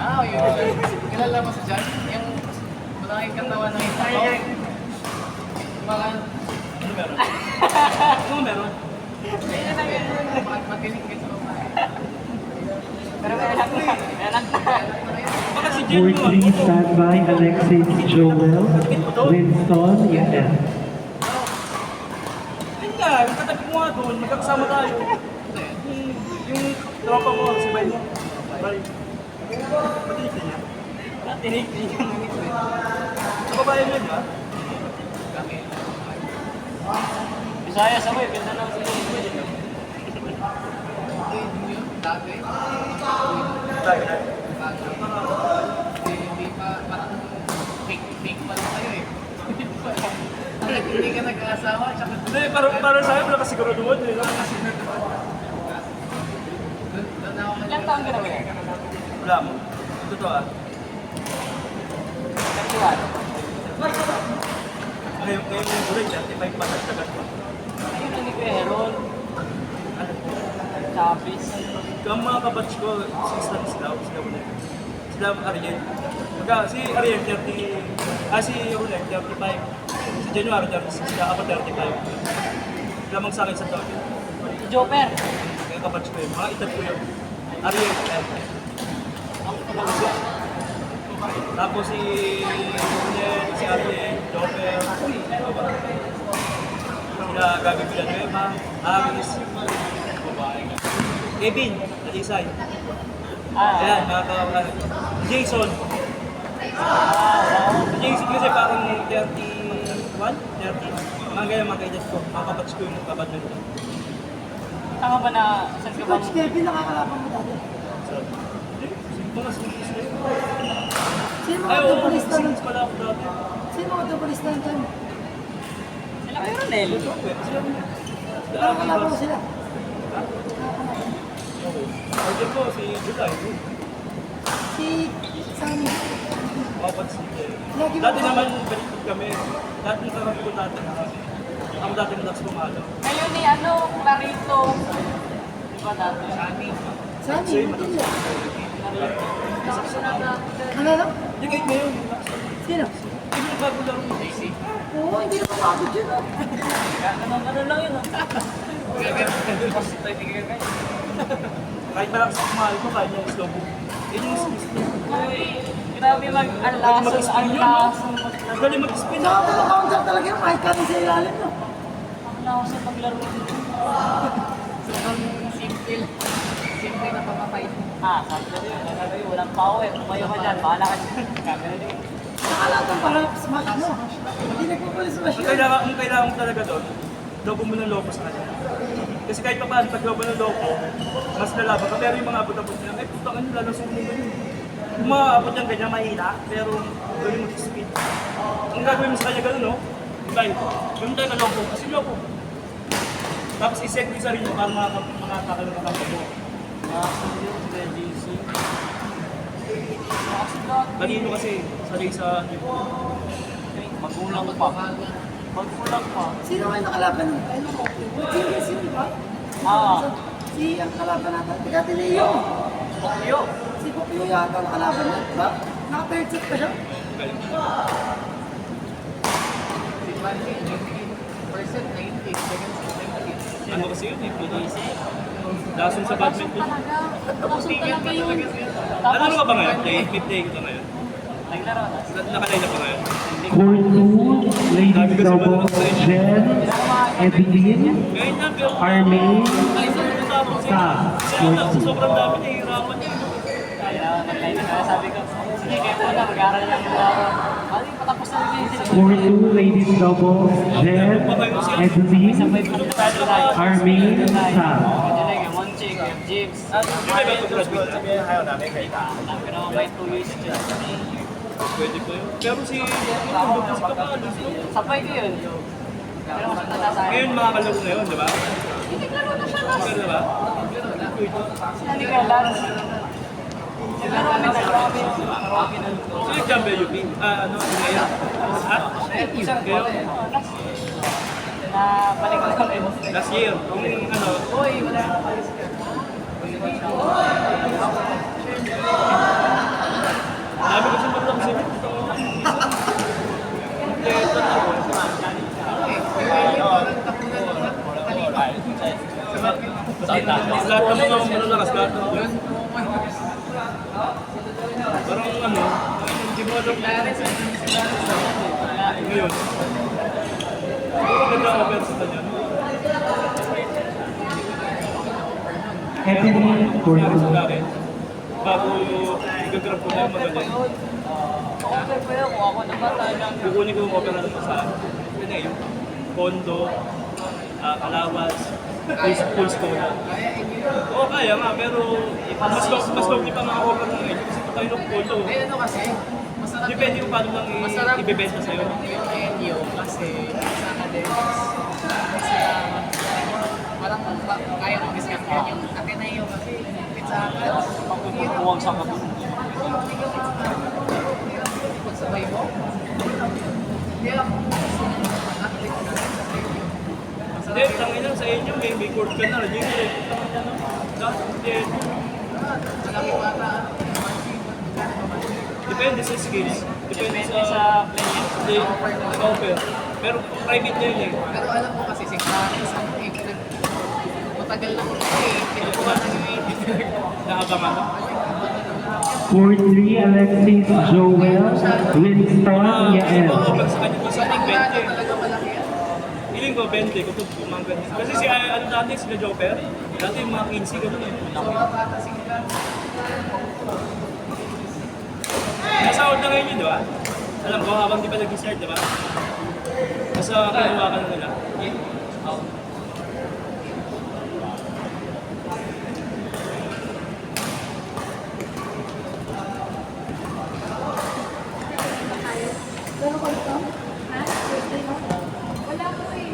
Yun. Kilala mo sa dyan? Yung malaking katawan ng isa ko. Mga... Ano meron? Ano meron? Matinig ka sa babae. Pero may anak na. May anak na. Fourth standby, Alexis Joel, Winston, yes. Hindi nga, yung katabi mo nga doon, magkakasama tayo. Yung tropa mo, si Bay mo. Bay. Patinig niya. Matinig niya. Sa babae mo yun, ha? Bisaya sa way, ganda ng sila. Dati. Dati. Hindi pa, parang fake pa lang kayo eh. Hindi ka nag-aasawa, tsaka... Hindi, parang sa akin, wala kasi siguro doon. Doon ako Ilang taon ka na ba yan? wala mo. Totoo ah. 31. Ngayon yung buray, 35 pa, nagtagat pa. Ayun na ni Kuya Heron. Chapis. Ang mga kabatch ko, sila ulit. Sila Ariel. Si Ariel, 30, si Ulet, 35. Si January, 36, sila ako 35. Lamang sa akin sa taon. Si Joper. Kaya kabatch ko yun, mga itad ko yun. Ariel, tapos si Ulet, si Ariel, Joper, sila Gabi Villanueva, Aris, Kevin, Alisay. Ayan, nakakawala. Jason. Si Jason kasi parang 31, 30. Mga ganyan mga kaidat ko. Mga kapatid ko yung kapatid ko. Tama ba na saan ka Coach bang... Kevin, nakakalaban mo dati. So, mga sumikis na yun. Sino Ay, mga oo, futbolista nun? sumikis pala ako dati. Sino mga futbolista nun dyan? Sila kayo Ronel. Nakakalaban mo sila. Order ko, si July. Si Sammy. Lagi mo Dati ba- naman, baliktad kami. Dati nakarami ko dati. Ako dati madalas pumalo. Ngayon ni Clarito. Di ba dati? Sammy, hindi niya. Clarito. Ano no? Hindi kayo ngayon. Sino? Hindi na bago lang. Oo, hindi naman pagod yun. ah. Ganun lang yun. Kahit malakas ako mahal ko, kaya niya slow book. Yun yung spin. Uy, grabe mag-alason. Galing mag-spin. Saka mga counter talaga yun, kahit kami sa ilalim no. Alason maglaro. Simple na pamapait. Sabi ko yun. Sabi ko, walang power. Tumayo ka dyan. Bahala ka dyan. Kagano din. Saka lahat ng para smash mo. Hindi nagpupulis-smash Ang yun. kailangan mo talaga doon, lobo mo ng lobo sa kanya. Kasi kahit pa paano, pag lobo ng lobo, mas lalaban ka. Pero yung mga abot-abot niya, ay putangan nyo, lalasong mo ganyan. Kung maaabot niyang ganyan, mahina, pero gawin mo speed. Ang gagawin mo sa kanya ganun, no? Ibay, gawin tayo na lobo, kasi lobo. Tapos iset mo yung sarili para makakakalo na kapag mo. Kanino kasi, sanay sa... Magulang pa. Magulang pa. Sino kayo nakalaban nun? Ayun ako. Rodriguez yun, di ba? Si ang kalaban natin. Dati Leo. Pokyo. Si Pupio yata ang kalaban nun, di ba? Naka-third set pa siya. Si Manny, first set 90, second set 90. Ano kasi yun, lason sa badminton. Lason talaga yun. Ano ka ba ngayon? Fifth day ko na ngayon. Naglaro na. Nakalayla pa ngayon. Court 2, ladies double, Jen, Evelyn, Ngayon na, pero... Armin, Ay, sa sobrang dami nahihirapan niya. Kaya nag-line na kaya sabi ko, sige kayo muna, mag-aaral lang yung araw. Mali, patapos na rin sila. Court 2, ladies double, Jen, Evelyn, Armin, Sam. Monching, James. Hindi ba ito graduate na? Pero may 2 years dyan. Pwede ko yun. Pero si... Ano si Kapalo? Sapay ko yun. Pero mas matanda sa akin. Ngayon makakalaro na yun, di ba? Hindi, klaro na siya. Ano di ba? Hindi ka lang. Siguro kami nag-grabe. So yung champion UP? Ano? Ngayon? Ha? Ngayon? Na balik ko lang yun. Last year. Kung ano... Uy, wala. drop na yan. Ngayon. Maganda ang offer sa kanya. Ebony for Nangyari sa 2. akin. Bago i-grab ko na yung magaling. Okay pa yun, kung ako naman talagang Kukunin ko yung offer na sa yun na yun. Condo, Kalawas, full school na. Oo, kaya nga, pero mas lovely pa mga offer na ngayon. Kasi tayo ng condo. Eh, ano kasi, masarap Depende kung paano lang Masarap. ibibenta sa'yo. yung NU kasi sa academics. Kasi parang kaya mo discount yan yung Ateneo kasi pizza hut. magpupuwang sa kapag. Pagsabay mo. Kaya ako Hindi, tangin lang sa inyo, may court ka na. Hindi ko malaki bata. Depende sa skills. Depende Depende sa player. offer. Pero private na yun eh. Pero alam mo kasi si Clarence ang matagal na ko kasi pinukuha na yung Naabangan mo. For 3, Alexis Joel, Winston Yael. Offer sa kanya kasi Sa 20. talaga malaki yan. Feeling ko 20, kutub ko mga ganyan. Kasi si ano dati, sila Joker, dati yung mga 15, ganun eh. So mga bata si Clarence. Nasahod na ngayon yun, di ba? Alam ko, habang di pa nag-start, di ba? Nasa kinuha ka na nila. Pero ko ito? Ha? Birthday mo? Wala ko eh.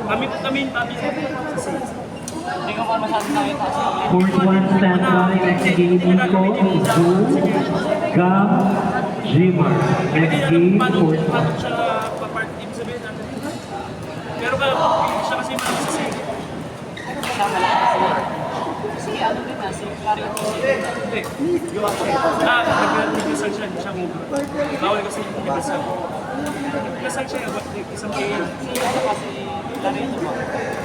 Kami. Hindi ko pa masyadong nakita sa Court 1 standby, next game Nico, Zoom, Gam, Jimar. Next game, Court 1. Paano siya papart, ibig sabihin natin. Pero siya kasi malaki sa sale. siya malaki kasi. Kasi ano din na, si Clarity. Hindi. Nag-reversal siya, hindi siya move. Bawal kasi reversal. Reversal siya, isang kaya. Si ano kasi Clarity mo.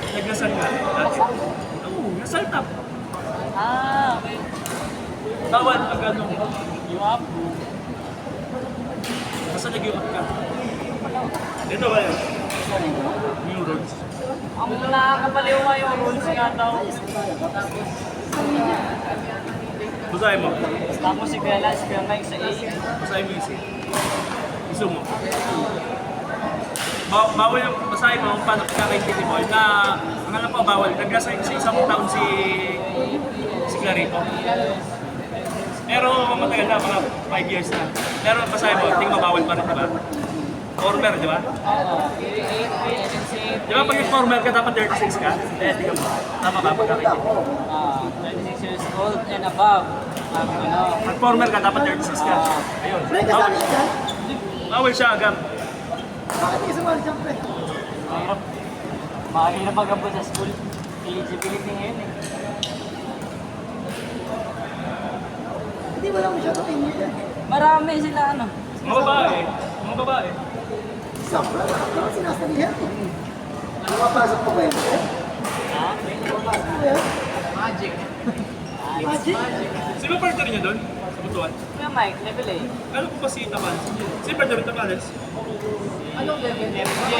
Nag-reversal nga. Dati. Oo, nasal top. Ah, okay. Bawal pag ano. You up? Basta nag-iwak ka. Ito ba yun? New roads. Ang nakakapaliw nga yung rules nga daw. Basahin mo. Tapos si Kuya Lance, Kuya Mike sa A. Basahin mo yung isi. Gusto mo. Bawal yung basahin mo kung paano kakaintindi mo. Na, ang alam ko bawal. Nag-resign sa isang taon si Clarito. Pero matagal na, mga 5 years na. Pero basahin mo, tingin mo bawal pa rin, di ba? Former, di ba? Oo. Di ba pag former ka, dapat 36 ka? Hindi ka mo. Tama ba pagkakaintindi? 26 years old and above. Ano? Pag former ka, dapat 36 ka. Ayun. Pre, kasali siya? Bawal siya agad. Bakit hindi sumali siya, pre? Mahirap. Mahirap mag-abot sa school. Eligibility ngayon eh. Hindi mo lang masyado init yan. Marami sila ano. Mga babae. Mga babae. Sobra, nakakalaman sinasalihan. Pumapasok ko ba yun? Ha? Pumapasok ko ba yun? Magic. Magic? Sino partner niya doon? Sa Butuan? Kuya Mike, level A. Alam ko pa si Tamal. Sino partner ni Tamales? Anong level? FJ.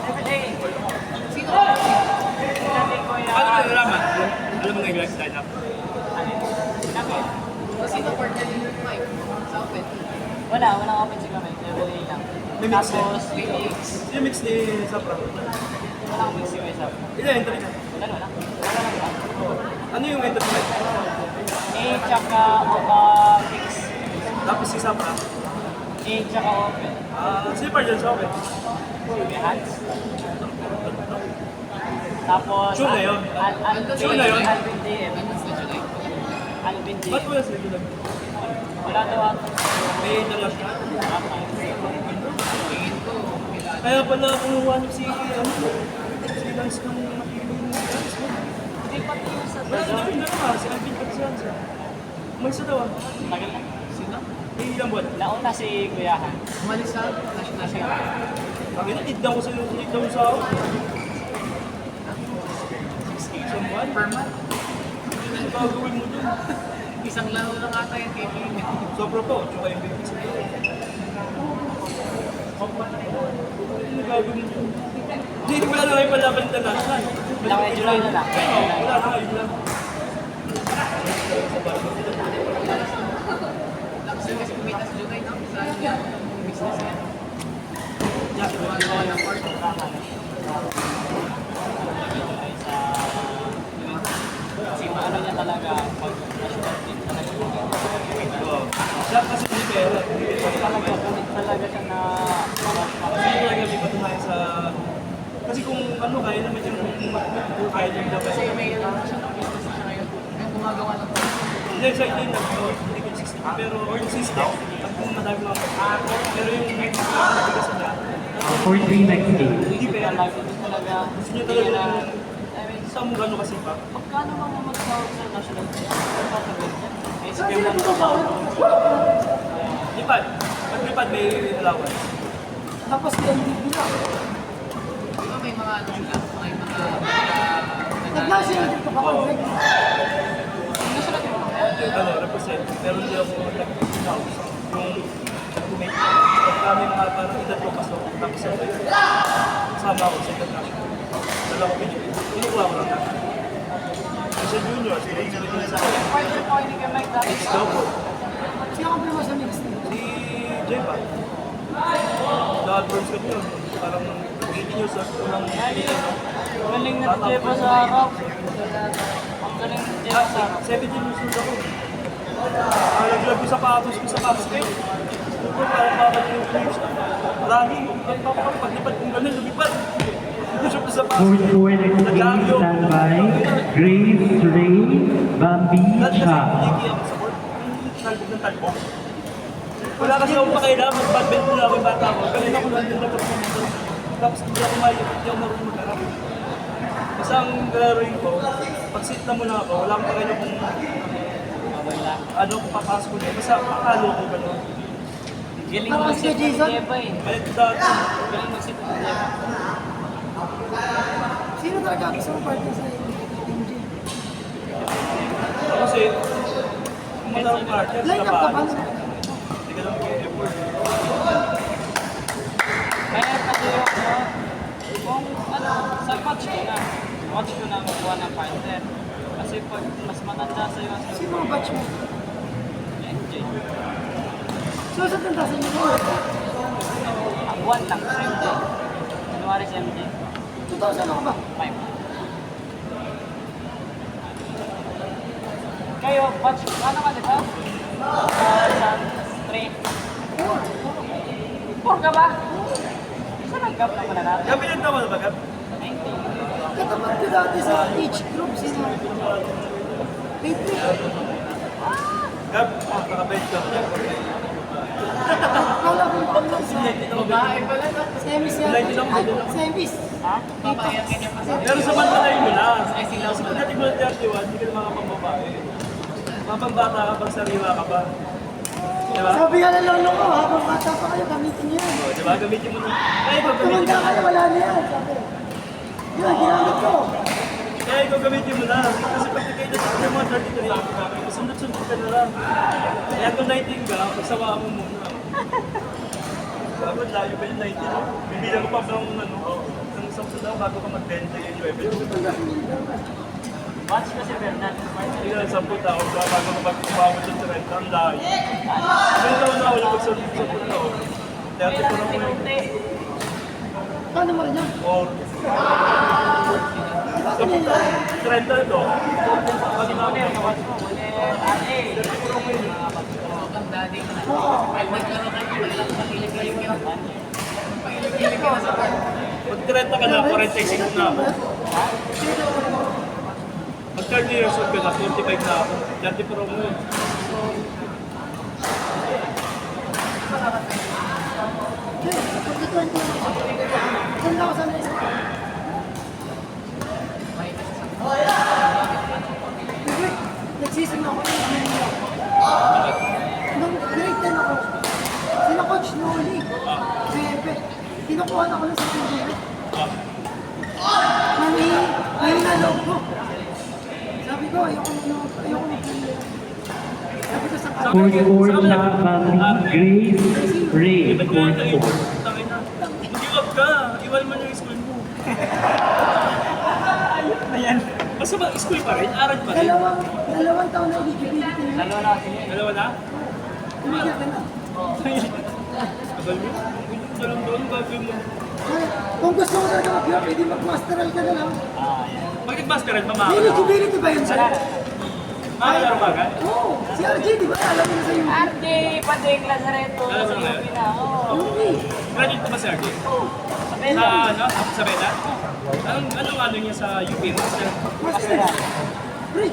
Level A. Sino? Sabi ko yung... Paano mo nalaman? Alam mo na yung line up? Ano? Sinabi? Sino partner ni Mike? Sa open? Walang open si Kuya Mike. Level A lang. May mix Tapos, Sino mix ni Sapra? walang mix si Kuya Sab. Ilan entry ka? Wala lang. Wala lang ba? Ano yung entry ka? A tsaka mix. Tapos si Sapra. A tsaka open. Sino partner sa open? May hands. Tapos... Sure na yun? Sure na yun? Alvin DM. Ano sa July? Alvin DM. Ba't wala sila doon? Wala daw ako. May international. Kaya pala kumuha niyo si Lance ng Hindi pati yung sa wala na naman si Alvin Patsanza. May isa daw ah. Tagal na. Sino? May ilang buwan. Nauna si Kuyahan. Umalis sa national. Kami na, idang ko sa ako. Isang buwan. Per month. Ano gagawin mo dun? Isang laro lang ata yung kay King. Sobra po, tsaka yung baby sa iyo. Ano gagawin mo dun? Hindi, wala na kayo palaban international. Wala kayo July na lang. Oo, wala na kayo lang. Tapos kasi kumita sa July, no? Sa yung business niya. Yeah, Gumagawa ng part. Kasi maano niya talaga pag national team talaga. oo. Siya kasi hindi pera. Talaga, kulit talaga siya na Kasi talaga may patunayan sa... Kasi kung ano, kaya naman yung kaya yung dapat. Kasi may siya ng business siya ngayon. Kaya gumagawa ng part. Hindi, sa hindi na, hindi ko 60. Pero, or 60, at kung madami mga pero yung nagbigas niya, 4-3 next game. hindi pera. talaga. Gusto niya talaga yung saan mo gano'n kasi pa. Pagkano mga mag-sahod sa national team? Pagkatagal niya. Eh, Saan sige sila mo bumabawal? Lipad. Pag lipad, may allowance. Tapos MVP na. Di ba may mga ano sila? May mga... Nag-national team ka pa Oo. Greg. Ano, represent. Pero hindi ako nag-house. Yung nag-make. Pagka may mga parang edad ko pasok, tapos sabay. Kasama ako sa international. Dala ko pinili. Kinukuha ko lang na. Kasi junior, sila yung nilagay sa akin. Partner ko hindi ka Mike dati. Double. Sino ka primo sa mixed team? Si Jay pa. Dahil bronze ka yun. Parang 18 years at unang Galing na si Jeff sa harap. Ang galing ni Jeff sa harap. 17 years old ako. Naglag ko sa patos ko sa basket. Ito parang babalik yung flames. Lagi. Paglipad kong ganun, lumipad. Shoot sa patos. 4-4 next game. Standby. Grace, Ray, Bambi, Dati kasi Cha. hindi ako sa court. Talbog ng talbog. Wala kasi akong pakailangan. Mag-badminton na ako yung bata ko. Kanina ko lang din dapat pumunta. Tapos hindi ako marunong mag-arap. Basta ang galaroin ko, pag sit na muna ako, wala akong pakailangan kung ano, kung papasok ko niya. Basta pakalo ko gano'n. Galing Parang mag-sit si Jason. ni Jeff eh. Balik dati. Galing mag-sit ni Jeff. Sino talaga gusto mo partner sa MJ? Ako kasi, kung malarong partner, Line up ka pa? hindi ka lang mag-effort. Kaya kasi kung ano, sa watch ko na makuha ng partner. Kasi pag mas matanda sa'yo ang Sino ang batch mo? MJ. So sa tantasan niyo mo? Ang buwan lang si MJ. January si MJ. 2000 ako ba? 5. Kayo, batch, ano ka dito? Sa 3. 4 ka ba? Isa lang gap na mananalo. Gabi lang naman ba, Gab? 19. Katapat ko dati sa each group sino? Patrick. Gab, nakabait ka. Kala ko ba lang sa Babae pala na. semis yan? Line lang, Ay, line lang. semis. Ha? Babayan ganyan pa sa... Pero sa bantalay mo na. Ay, sila Kasi pag natin mo ng 31, hindi ka na makapambabae. Mapambata ka pag sariwa ka pa. Diba? Sabi nga ng lolo ko, habang bata pa kayo, gamitin niyo yan. O, diba? Gamitin mo na. Kaya ikaw gamitin Tumanda mo. ka na, wala na yan. Sabi. Yun, ginamit ko. Kaya ikaw gamitin mo na. Kasi pag kayo na mga 33, sundot-sundot ka na lang. Kaya kung 19 ka, pagsawaan mo muna. Dapat layo pa yung 19. Bibilang ko pa ng ano, ng isang sundaw bago ka mag-10 yung 11. Batch kasi Bernard. Hindi na 10 taon ka bago ka mag-umawat yung 30. Ang layo. Ilang taon na wala mag-10 taon? 30 ko na po yung Paano mo rin yan? or Bakit nila? 30 na to. Pag Ano yung watch mo? Ate. Ang daddy ko na. Oo. Ay, nagkaroon kayo. Walang pakilig-kilig ka na. Pakilig-kilig ka na sa part. Pag 30 ka na, 46 na ako. Pag 30 years old ka na, 45 na ako. 30 pro mo yun. Okay, pag 20 na ako. Saan lang ako sa mesa? Nag-season ako. Nung grade 10 ako, kinukuha na ko lang sa pinto. Ah, May nalog ko. Sabi ko, ayoko na sabi ko sa Court 4 na Grace Ray, Ba't nga Court ito, 4. tangin na. Mag-give up ka. Iwan mo na yung school mo. Ayan. Basta ba, school pa rin? Aral pa rin? dalawang taon na eligibility yun. Lalo natin yun. Dalawa na? Tumigil ka na. Tagal mo? Dalawang doon, gagawin mo. Kaya, kung gusto mo talaga mag-work, pwede mag-masteral ka na lang. Pag nag-masteral, May mamaka. eligibility ba yun, sir? Makalaro ba agad? Oo. Si RJ, di ba? Alam mo na sa UP. RJ, Padeng Lazareto, Alam mo sa na UP yun? na. Oo. UP. Graduate ka ba si RJ? Sa Sa Bella. ano? Sa Beta? Anong ano niya sa UP? Master? Masteral. Pre,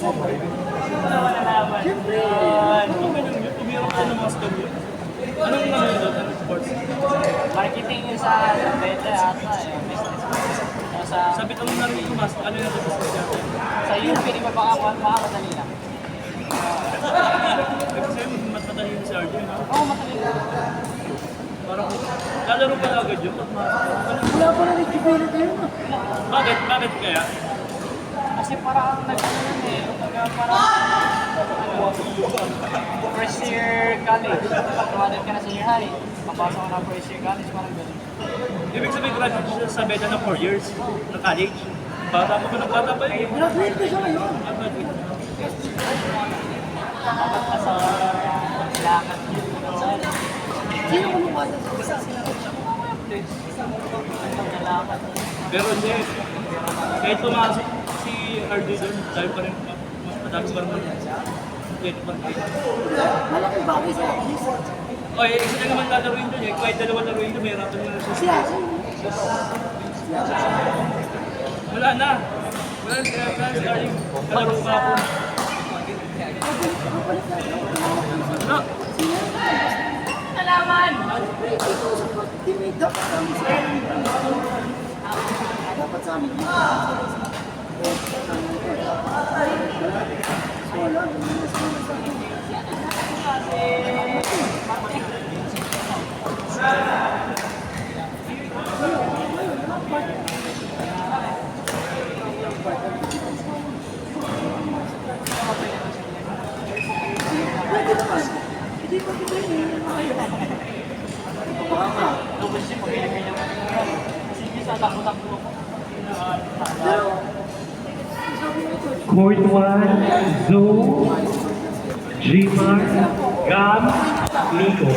Wala naman. siyempre. Ano ba yung tumira ka ng master yun? Anong ano yun doon? Anong sports? Marketing yun sa Bella ata. Business. O sa Sabi ko na rin yung master. Ano yung business niya? sa UP, di ba baka makamadali lang? Kasi matatalino si RJ, no? Oo, madali lang. Parang lalaro pa agad yun. Wala pa na eligibility yun. Bakit? Bakit kaya? Kasi parang nag-ano yun eh. Kumbaga parang first year college. Pag-graduate ka na senior high. Papasok ka na first year college. Parang ganun. Ibig sabihin graduate siya sa Beta na 4 years na college. Bata pa ng bata pa yun. Graduate ko siya ngayon. Dapat ka sa lakad yun. Sino kumuha niya? Isa sila. Lakad. Pero hindi. Kahit pumasok si RJ doon, tayo pa rin mas madami pa rin. Kahit pa rin. Malaking bagay sa office. O, isa na naman lalaruin doon eh. Kahit dalawa laruin doon, may hirapan na siya. Siya. Wala na. Wala na kaya si RJ. Kalaro ka ako. Ano? Nalaman! Teammate dapat kami sa amin. Dapat sa amin. Wala. Pwede naman. Hindi pa kita yung baka. Lubos siya, pag-ganyan mo. Sige, sa takbo-takbo ko. Pero, sabi mo ito, Court 1, Zoe, Jimar, Gab, Nico.